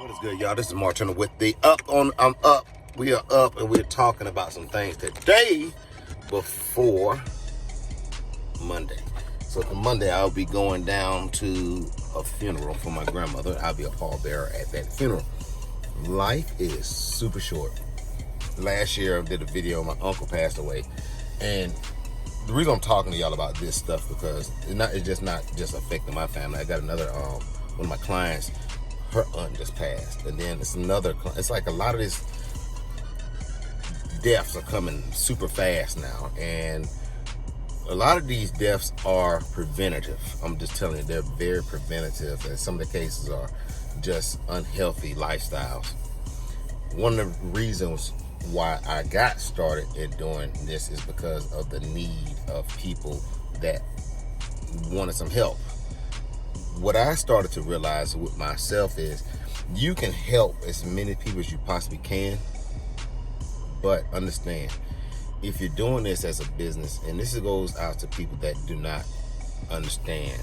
What is good, y'all? This is Mark Turner with the I'm Up. We are up and we're talking about some things today before Monday. So for Monday, I'll be going down to a funeral for my grandmother. I'll be a pallbearer at that funeral. Life is super short. Last year, I did a video. My uncle passed away, and the reason I'm talking to y'all about this stuff because it's just not just affecting my family. I got another one of my clients. Her aunt just passed, and then it's another. It's like a lot of these deaths are coming super fast now, and a lot of these deaths are preventative. I'm just telling you, they're very preventative, and some of the cases are just unhealthy lifestyles. One of the reasons why I got started in doing this is because of the need of people that wanted some help. What I started to realize with myself is you can help as many people as you possibly can, but understand, if you're doing this as a business, and this goes out to people that do not understand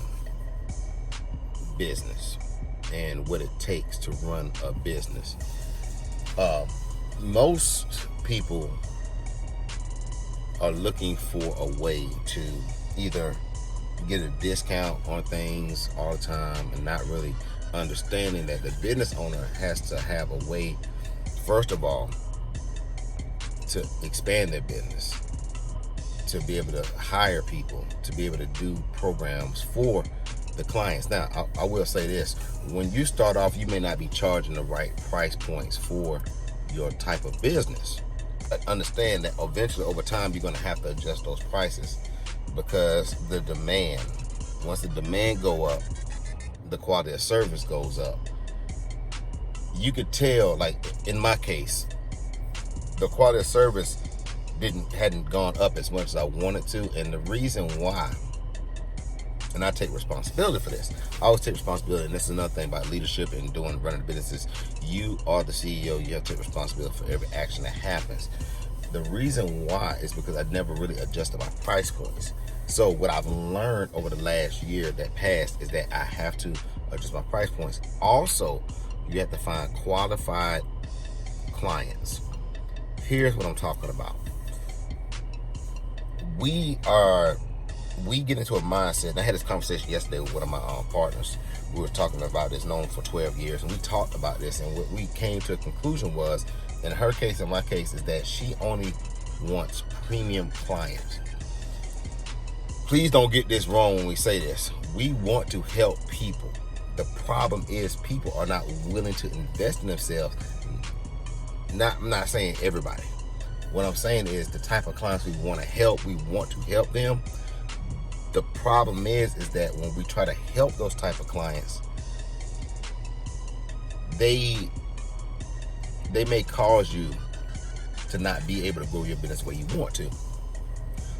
business and what it takes to run a business. Most people are looking for a way to either get a discount on things all the time and not really understanding that the business owner has to have a way, first of all, to expand their business, to be able to hire people, to be able to do programs for the clients. Now, I will say this, when you start off, you may not be charging the right price points for your type of business. But understand that eventually over time, you're going to have to adjust those prices because the demand, once the demand go up, the quality of service goes up. You could tell, like in my case, the quality of service hadn't gone up as much as I wanted to, and the reason why, and I take responsibility for this. I always take responsibility, and this is another thing about leadership and running businesses. You are the CEO. You have to take responsibility for every action that happens. The reason why is because I never really adjusted my price points. So what I've learned over the last year that passed is that I have to adjust my price points. Also, you have to find qualified clients. Here's what I'm talking about. We get into a mindset, and I had this conversation yesterday with one of my partners. We were talking about this, known for 12 years, and we talked about this, and what we came to a conclusion was, in her case and my case, is that she only wants premium clients. Please don't get this wrong when we say this. We want to help people. The problem is people are not willing to invest in themselves. I'm not saying everybody. What I'm saying is the type of clients we want to help, we want to help them. The problem is that when we try to help those type of clients, they may cause you to not be able to grow your business the way you want to.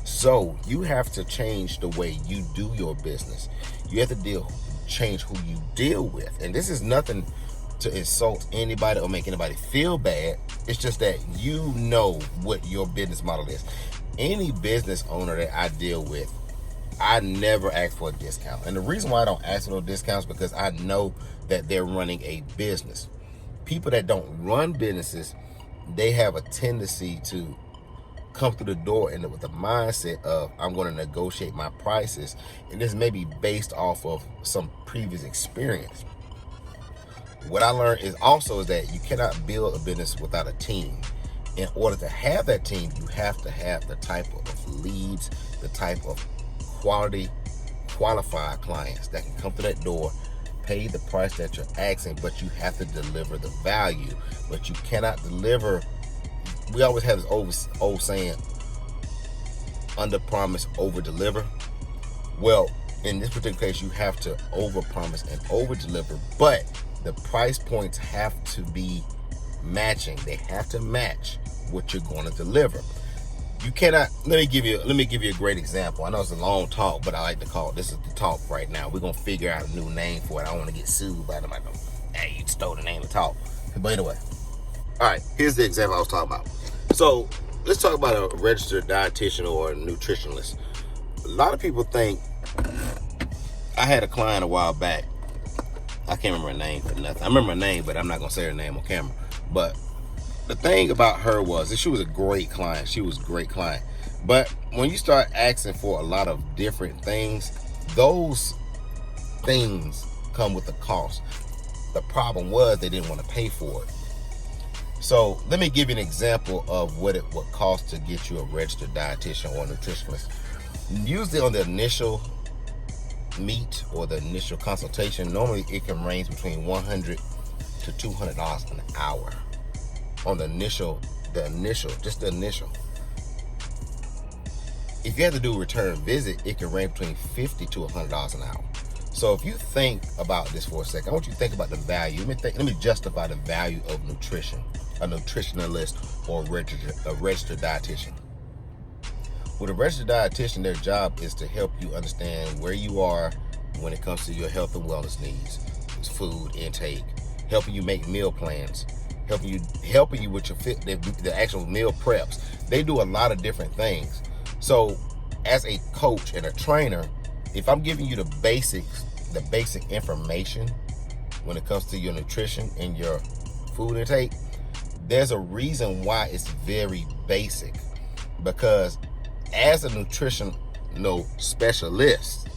So you have to change the way you do your business. You have to change who you deal with. And this is nothing to insult anybody or make anybody feel bad. It's just that you know what your business model is. Any business owner that I deal with, I never ask for a discount. And the reason why I don't ask for no discounts is because I know that they're running a business. People that don't run businesses, they have a tendency to come through the door and with the mindset of, I'm going to negotiate my prices. And this may be based off of some previous experience. What I learned is that you cannot build a business without a team. In order to have that team, you have to have the type of leads, the type of qualified clients that can come through that door, pay the price that you're asking, but you have to deliver the value. But you cannot deliver. We always have this old saying, under promise, over deliver. Well, in this particular case, you have to over promise and over deliver, but the price points have to be matching. They have to match what you're going to deliver. You cannot. Let me give you a great example. I know it's a long talk, but I like to call it, this is the talk right now. We're gonna figure out a new name for it. I don't want to get sued by them. I go, hey, you stole the name of talk. But anyway, all right. Here's the example I was talking about. So let's talk about a registered dietitian or a nutritionist. A lot of people think, I had a client a while back. I can't remember her name for nothing. I remember her name, but I'm not gonna say her name on camera. But the thing about her was that she was a great client. She was a great client. But when you start asking for a lot of different things, those things come with a cost. The problem was they didn't want to pay for it. So let me give you an example of what it would cost to get you a registered dietitian or nutritionist. Usually on the initial meet or the initial consultation, normally it can range between $100 to $200 an hour. On the initial. If you have to do a return visit, it can range between $50 to $100 an hour. So if you think about this for a second, I want you to think about the value. Let me justify the value of nutrition, a nutritionalist or a registered dietitian. With a registered dietitian, their job is to help you understand where you are when it comes to your health and wellness needs, food intake, helping you make meal plans, helping you with your the actual meal preps. They do a lot of different things. So as a coach and a trainer, if I'm giving you the basic information when it comes to your nutrition and your food intake, there's a reason why it's very basic. Because as a nutritional specialist,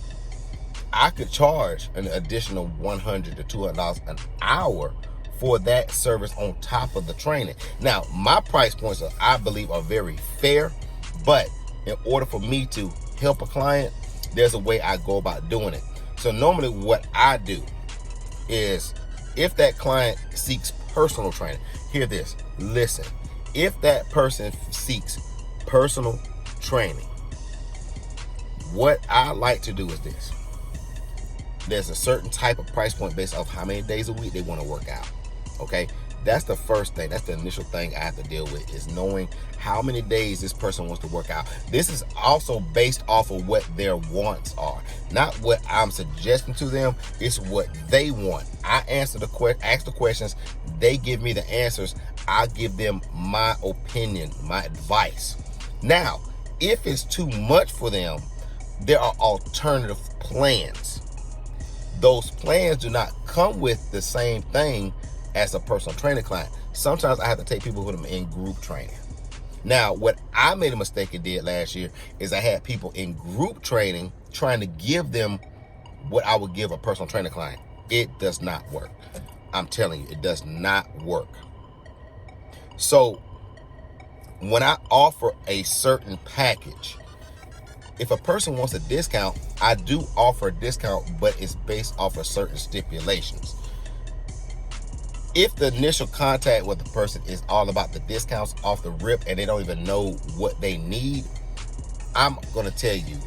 I could charge an additional $100 to $200 an hour for that service on top of the training. Now, my price points I believe are very fair, but in order for me to help a client, there's a way I go about doing it. So normally what I do is, if that client seeks personal training, hear this, listen, if that person seeks personal training, what I like to do is this. There's a certain type of price point based off how many days a week they want to work out. Okay, that's the first thing. That's the initial thing I have to deal with, is knowing how many days this person wants to work out. This is also based off of what their wants are, not what I'm suggesting to them. It's what they want. I ask the questions, they give me the answers. I give them my opinion, my advice. Now, if it's too much for them, there are alternative plans. Those plans do not come with the same thing as a personal training client. Sometimes I have to take people who are in group training. Now, what I made a mistake and did last year is I had people in group training trying to give them what I would give a personal training client. It does not work. I'm telling you, it does not work. So when I offer a certain package, if a person wants a discount, I do offer a discount, but it's based off of certain stipulations. If the initial contact with the person is all about the discounts off the rip and they don't even know what they need, I'm going to tell you,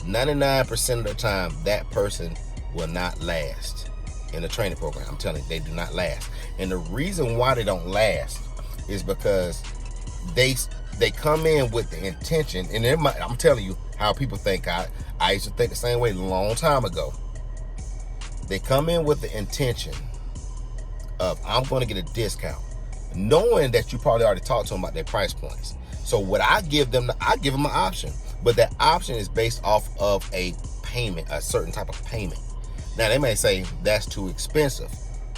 99% of the time, that person will not last in the training program. I'm telling you, they do not last. And the reason why they don't last is because they come in with the intention, and I'm telling you how people think. I used to think the same way a long time ago. They come in with the intention of, I'm going to get a discount, knowing that you probably already talked to them about their price points. So what I give them an option, but that option is based off of a payment, a certain type of payment. Now they may say that's too expensive.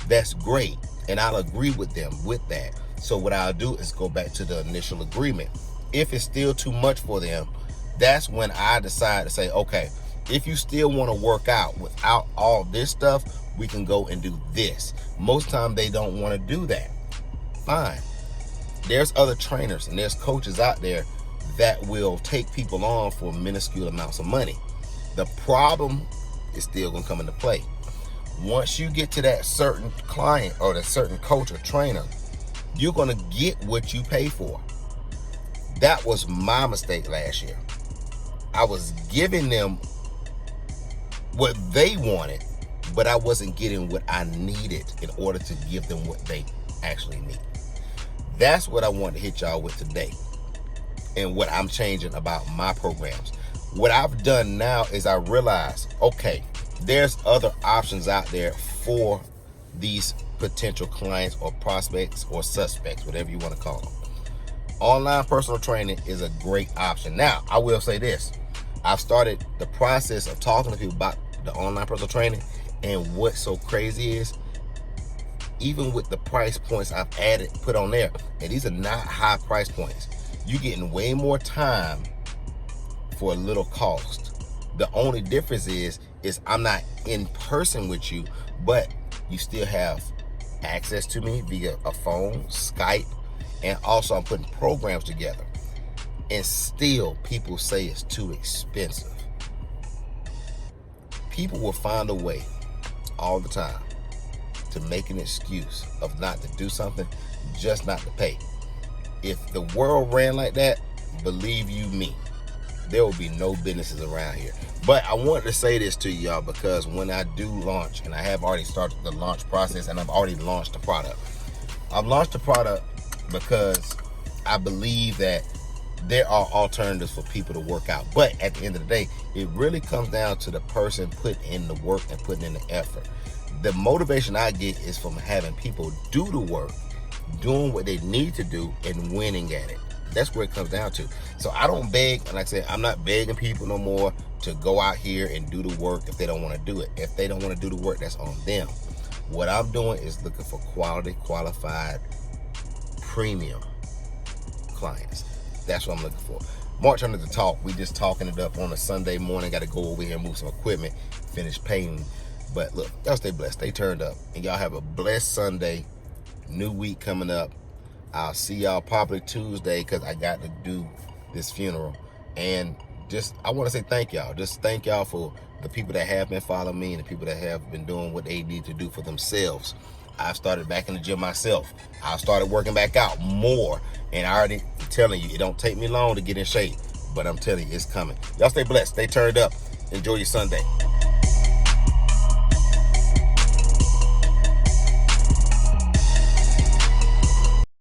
That's great, and I'll agree with them with that. So what I'll do is go back to the initial agreement. If it's still too much for them, that's when I decide to say, okay, if you still want to work out without all this stuff, we can go and do this. Most time they don't want to do that. Fine. There's other trainers and there's coaches out there that will take people on for minuscule amounts of money. The problem is still going to come into play. Once you get to that certain client or that certain coach or trainer, you're going to get what you pay for. That was my mistake last year. I was giving them what they wanted, but I wasn't getting what I needed in order to give them what they actually need. That's what I want to hit y'all with today, and what I'm changing about my programs. What I've done now is I realize, okay, there's other options out there for these potential clients or prospects or suspects, whatever you want to call them. Online personal training is a great option. Now, I will say this. I've started the process of talking to people about the online personal training, And what's so crazy is, even with the price points I've put on there, and these are not high price points, you're getting way more time for a little cost. The only difference is I'm not in person with you, but you still have access to me via a phone, Skype, and also I'm putting programs together. And still people say it's too expensive. People will find a way all the time to make an excuse of not to do something, just not to pay. If the world ran like that, believe you me, there will be no businesses around here. But I wanted to say this to y'all because when I do launch, and I have already started the launch process, and I've already launched the product. I've launched the product because I believe that there are alternatives for people to work out. But at the end of the day, it really comes down to the person putting in the work and putting in the effort. The motivation I get is from having people do the work, doing what they need to do, and winning at it. That's where it comes down to. So I don't beg, like I said, I'm not begging people no more to go out here and do the work if they don't want to do it. If they don't want to do the work, that's on them. What I'm doing is looking for quality, qualified, premium clients. That's what I'm looking for. March under the talk. We just talking it up on a Sunday morning. Got to go over here and move some equipment, finish painting. But look, y'all stay blessed. Stay turned up. And y'all have a blessed Sunday. New week coming up. I'll see y'all probably Tuesday because I got to do this funeral. And just, I want to say thank y'all. Just thank y'all for the people that have been following me and the people that have been doing what they need to do for themselves. I started back in the gym myself. I started working back out more. And I already telling you, it don't take me long to get in shape. But I'm telling you, it's coming. Y'all stay blessed. Stay turned up. Enjoy your Sunday.